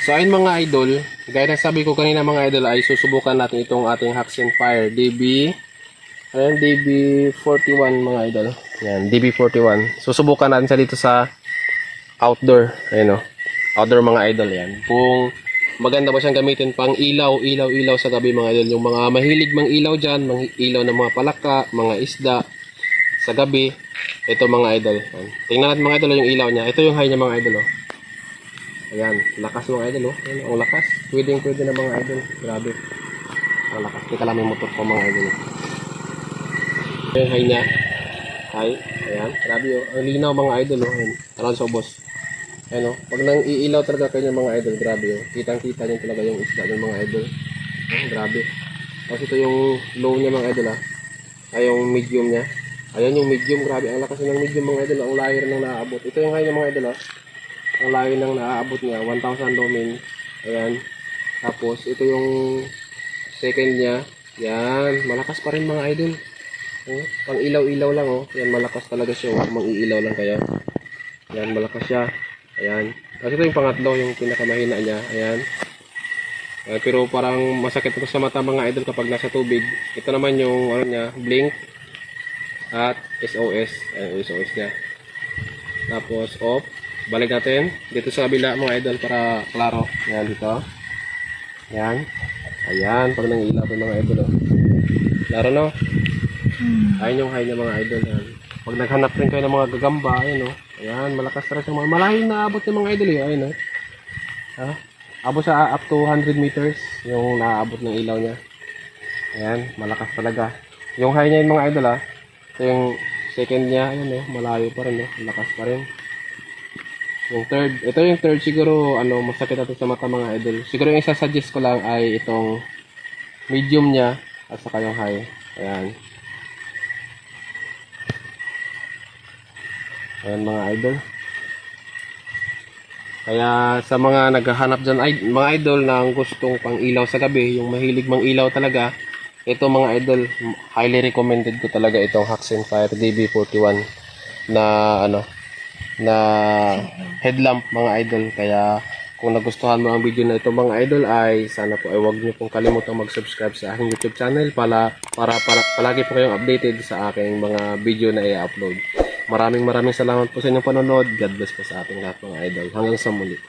So ayun mga idol, gaya ng sabi ko kanina mga idol ay susubukan natin itong ating Haxenfire DB. Ayan, DB41 mga idol. Ayan, DB41. Susubukan natin siya dito sa outdoor. Ayan o. Outdoor mga idol yan. Kung maganda ba siyang gamitin pang ilaw sa gabi mga idol. Yung mga mahilig mang ilaw dyan, ilaw ng mga palaka, mga isda sa gabi. Ito mga idol. Ayan. Tingnan natin mga idol yung ilaw niya. Ito yung high niya mga idol o. Ayan, lakas mga idol o. Ayan, ang lakas. Pwede na mga idol. Grabe. Ang lakas. Teka lang may motor ko mga idol. Yung high niya. High. Ayan, grabe o. Ang linaw mga idol o. Ayan, around sa ubos. Ayan o. Pag nang iilaw talaga kayo mga idol, grabe o. Kitang-kita niyo talaga yung isda ng mga idol. Ayan, grabe. Tapos ito yung low niya mga idol ha. Ay, yung medium niya. Ayan yung medium, grabe. Ang lakas ng medium mga idol. Ang layo nang naaabot. Ito yung high niya mga idol ha. Ang layo nang naaabot niya. 1,000 lumen. Ayan. Tapos ito yung second niya. Yan. Malakas pa rin mga idol. Pang ilaw-ilaw lang oh. Yan, malakas talaga siya. Mang-iilaw lang kayo. Yan, malakas siya. Ayan. Tapos ito yung pangatlo, yung pinakamahina niya. Ayan. Pero parang masakit ito sa mata mga idol kapag nasa tubig. Ito naman yung ano niya, blink at SOS. Ayan, SOS niya. Tapos off. Balik natin dito sa kabila mga idol para klaro. Ayan dito. Ayan. Ayan, pag nangilaw pa mga idol oh. Klaro no? Ayan yung high niya mga idol. Ayan. Pag naghanap rin kayo ng mga gagamba, ayan oh. Ayan, malakas na rin mga malayo na abot ng mga idol eh. Ayan oh. Ha? Abot sa up to 100 meters yung naabot ng ilaw niya. Ayan, malakas talaga. Yung high niya yung mga idol ah. Ito yung second niya, ayan oh, malayo pa rin oh. Malakas pa rin. Yung third, ito yung third siguro ano, masakit natin sa mata mga idol. Siguro yung isa-suggest ko lang ay itong medium niya at saka yung high. Ayan. Ayan mga idol. Kaya sa mga naghahanap dyan, mga idol na gustong pang ilaw sa gabi, yung mahilig mang ilaw talaga, ito mga idol, highly recommended ko talaga itong Haxenfire DB41 na ano, na headlamp mga idol. Kaya kung nagustuhan mo ang video na ito mga idol ay sana po ay huwag niyo pong kalimutang mag-subscribe sa aking YouTube channel para palagi po kayong updated sa aking mga video na i-upload. Maraming salamat po sa inyong panonood. God bless po sa ating lahat mga idol. Hanggang sa muli.